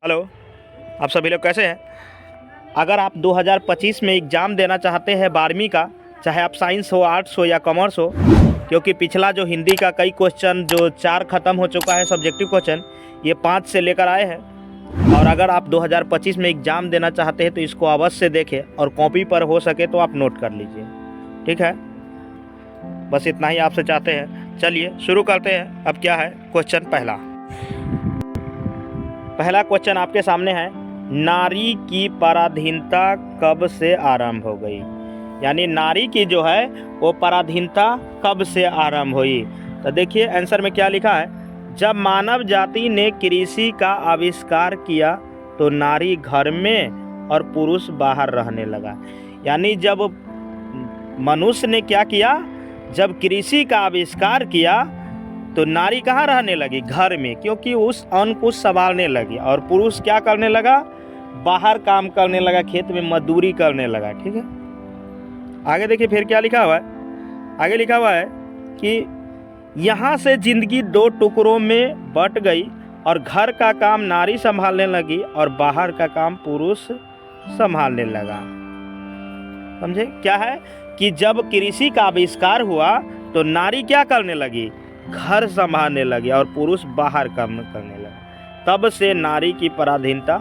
Hello, आप सभी लोग कैसे हैं। अगर आप 2025 में एग्ज़ाम देना चाहते हैं 12वीं का, चाहे आप साइंस हो, आर्ट्स हो या कॉमर्स हो, क्योंकि पिछला जो हिंदी का कई क्वेश्चन जो 4 ख़त्म हो चुका है सब्जेक्टिव क्वेश्चन, ये 5 से लेकर आए हैं। और अगर आप 2025 में एग्ज़ाम देना चाहते हैं तो इसको अवश्य देखें और कॉपी पर हो सके तो आप नोट कर लीजिए, ठीक है। बस इतना ही आपसे चाहते हैं। चलिए शुरू करते हैं। अब क्या है क्वेश्चन पहला क्वेश्चन आपके सामने है, नारी की पराधीनता कब से आरंभ हो गई। यानी नारी की जो है वो पराधीनता कब से आरंभ हुई। तो देखिए आंसर में क्या लिखा है, जब मानव जाति ने कृषि का आविष्कार किया तो नारी घर में और पुरुष बाहर रहने लगा। यानी जब मनुष्य ने क्या किया, जब कृषि का आविष्कार किया तो नारी कहाँ रहने लगी, घर में, क्योंकि उस अन्न को संभालने लगी। और पुरुष क्या करने लगा, बाहर काम करने लगा, खेत में मजदूरी करने लगा, ठीक है। आगे देखिए फिर क्या लिखा हुआ है, आगे लिखा हुआ है कि यहाँ से जिंदगी 2 टुकड़ों में बट गई और घर का काम नारी संभालने लगी और बाहर का काम पुरुष संभालने लगा। समझे क्या है कि जब कृषि का आविष्कार हुआ तो नारी क्या करने लगी, घर संभालने लगी और पुरुष बाहर काम करने लगा। तब से नारी की पराधीनता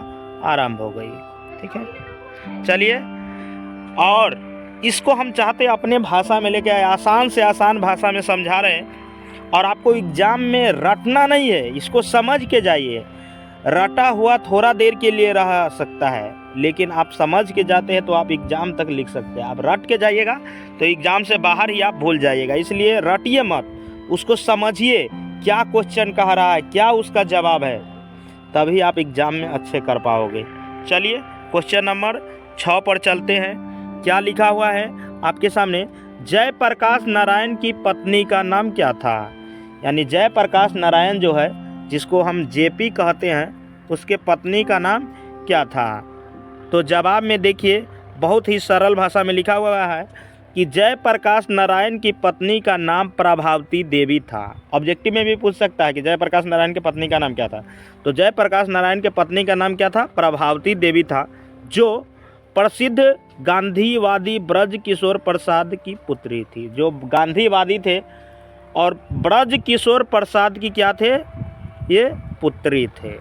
आरंभ हो गई, ठीक है। चलिए, और इसको हम चाहते अपने भाषा में लेके आए, आसान से आसान भाषा में समझा रहे हैं। और आपको एग्जाम में रटना नहीं है, इसको समझ के जाइए। रटा हुआ थोड़ा देर के लिए रह सकता है, लेकिन आप समझ के जाते हैं तो आप एग्जाम तक लिख सकते हैं। आप रट के जाइएगा तो एग्जाम से बाहर ही आप भूल जाइएगा। इसलिए रटिए मत, उसको समझिए क्या क्वेश्चन कह रहा है, क्या उसका जवाब है, तभी आप एग्जाम में अच्छे कर पाओगे। चलिए क्वेश्चन नंबर 6 पर चलते हैं। क्या लिखा हुआ है आपके सामने, जयप्रकाश नारायण की पत्नी का नाम क्या था। यानी जयप्रकाश नारायण जो है, जिसको हम जेपी कहते हैं, उसके पत्नी का नाम क्या था। तो जवाब में देखिए बहुत ही सरल भाषा में लिखा हुआ है कि जयप्रकाश नारायण की पत्नी का नाम प्रभावती देवी था। ऑब्जेक्टिव में भी पूछ सकता है कि जयप्रकाश नारायण की पत्नी का नाम क्या था। तो जयप्रकाश नारायण के पत्नी का नाम क्या था, प्रभावती देवी था, जो प्रसिद्ध गांधीवादी ब्रज किशोर प्रसाद की पुत्री थी। जो गांधीवादी थे और ब्रज किशोर प्रसाद की क्या थे, ये पुत्री थे।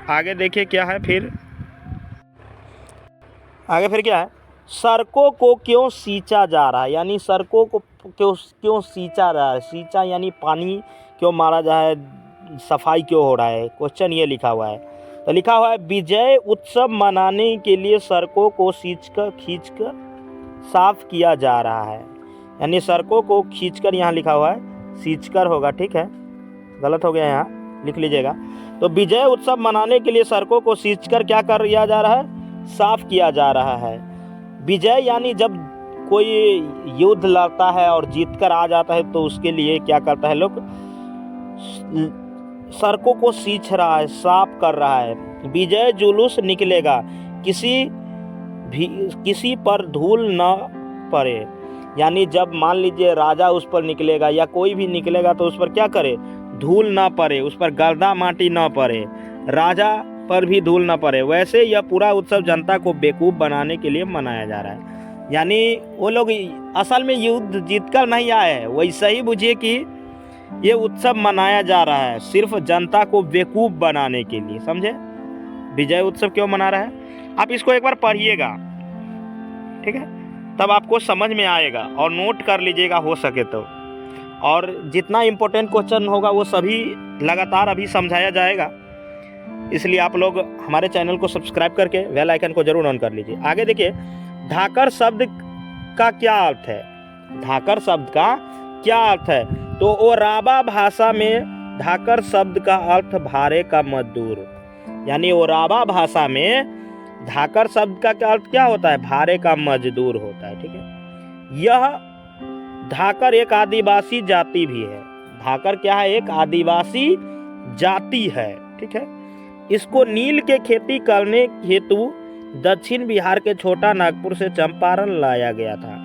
आगे देखिए क्या है फिर, आगे फिर क्या है, सड़कों को क्यों सींचा जा रहा है। यानी सड़कों को क्यों सींचा जा रहा है, सींचा यानी पानी क्यों मारा जा रहा है, सफाई क्यों हो रहा है, क्वेश्चन ये लिखा हुआ है। तो लिखा हुआ है, विजय उत्सव मनाने के लिए सड़कों को खींचकर साफ किया जा रहा है। यानी सड़कों को खींचकर, यहाँ लिखा हुआ है सींचकर होगा, ठीक है, गलत हो गया, यहाँ लिख लीजिएगा। तो विजय उत्सव मनाने के लिए सड़कों को सींचकर क्या कर दिया जा रहा है, साफ किया जा रहा है। विजय यानी जब कोई युद्ध लड़ता है और जीतकर आ जाता है तो उसके लिए क्या करता है लोग, सड़कों को सींच रहा है, साफ कर रहा है। विजय जुलूस निकलेगा, किसी पर धूल न पड़े। यानी जब मान लीजिए राजा उस पर निकलेगा या कोई भी निकलेगा तो उस पर क्या करे, धूल ना पड़े, उस पर गर्दा माटी ना पड़े, राजा पर भी धूल ना पड़े। वैसे यह पूरा उत्सव जनता को बेवकूफ़ बनाने के लिए मनाया जा रहा है। यानी वो लोग असल में युद्ध जीतकर नहीं आए हैं, वैसे ही बुझिए कि ये उत्सव मनाया जा रहा है सिर्फ जनता को बेवकूफ़ बनाने के लिए। समझे, विजय उत्सव क्यों मना रहा है। आप इसको एक बार पढ़िएगा, ठीक है, तब आपको समझ में आएगा और नोट कर लीजिएगा हो सके तो। और जितना इम्पोर्टेंट क्वेश्चन होगा वो सभी लगातार अभी समझाया जाएगा, इसलिए आप लोग हमारे चैनल को सब्सक्राइब करके बेल आइकन को जरूर ऑन कर लीजिए। आगे देखिए, धाकर शब्द का क्या अर्थ है। धाकर शब्द का क्या अर्थ है, तो ओरावा भाषा में धाकर शब्द का अर्थ भारे का मजदूर। यानी ओरावा भाषा में धाकर शब्द का क्या अर्थ क्या होता है, भारे का मजदूर होता है, ठीक है। यह धाकर एक आदिवासी जाति भी है। धाकर क्या है, एक आदिवासी जाति है, ठीक है। इसको नील के खेती करने हेतु दक्षिण बिहार के छोटा नागपुर से चंपारण लाया गया था।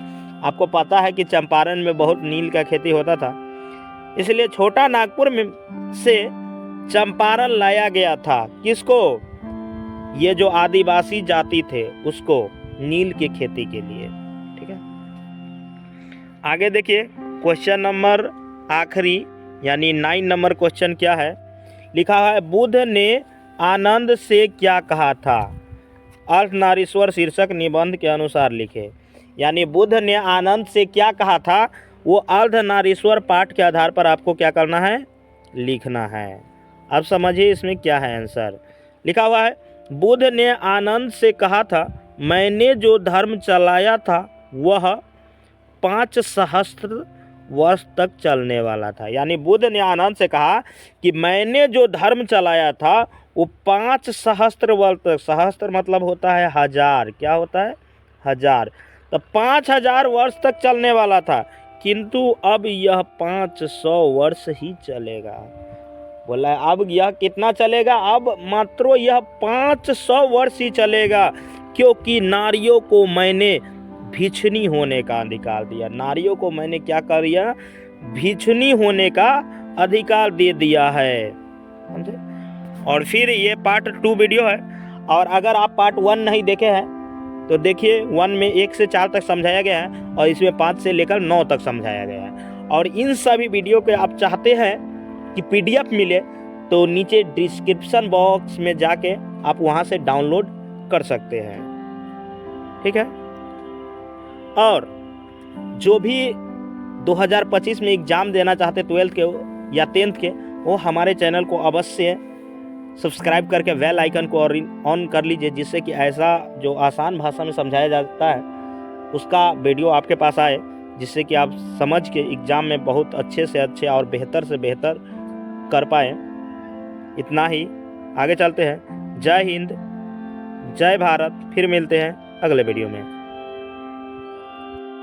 आपको पता है कि चंपारण में बहुत नील का खेती होता था, इसलिए छोटा नागपुर में से चंपारण लाया गया था। किसको, ये जो आदिवासी जाति थे उसको नील की खेती के लिए। ठीक है, आगे देखिए क्वेश्चन नंबर आखिरी यानी 9 नंबर क्वेश्चन क्या है, लिखा है बुद्ध ने आनंद से क्या कहा था। अर्धनारीश्वर शीर्षक निबंध के अनुसार लिखे। यानी बुद्ध ने आनंद से क्या कहा था, वो अर्धनारीश्वर पाठ के आधार पर आपको क्या करना है, लिखना है। अब समझिए इसमें क्या है आंसर। लिखा हुआ है बुद्ध ने आनंद से कहा था मैंने जो धर्म चलाया था वह 5 सहस्त्र वर्ष तक चलने वाला था। यानी बुद्ध ने आनंद से कहा कि मैंने जो धर्म चलाया था वो 5 सहस्त्र वर्ष तक, सहस्त्र मतलब होता है हजार, क्या होता है, हजार, तो 5000 वर्ष तक चलने वाला था, किंतु अब यह 500 वर्ष ही चलेगा। बोला है अब यह कितना चलेगा, अब मात्र यह 500 वर्ष ही चलेगा, क्योंकि नारियों को मैंने भिक्षुणी होने का अधिकार दिया। नारियों को मैंने क्या कर दिया, भिक्षुणी होने का अधिकार दे दिया है, समझे। और फिर ये पार्ट 2 वीडियो है, और अगर आप पार्ट 1 नहीं देखे हैं तो देखिए 1 में 1 से 4 तक समझाया गया है और इसमें 5 से लेकर 9 तक समझाया गया है। और इन सभी वीडियो के आप चाहते हैं कि PDF मिले तो नीचे डिस्क्रिप्शन बॉक्स में जाके आप वहां से डाउनलोड कर सकते हैं। ठीक है, और जो भी 2025 में एग्ज़ाम देना चाहते 12th के या 10th के, वो हमारे चैनल को अवश्य सब्सक्राइब करके बेल आइकन को ऑन कर लीजिए, जिससे कि ऐसा जो आसान भाषा में समझाया जाता है उसका वीडियो आपके पास आए, जिससे कि आप समझ के एग्ज़ाम में बहुत अच्छे से अच्छे और बेहतर से बेहतर कर पाएँ। इतना ही, आगे चलते हैं। जय हिंद, जय भारत। फिर मिलते हैं अगले वीडियो में।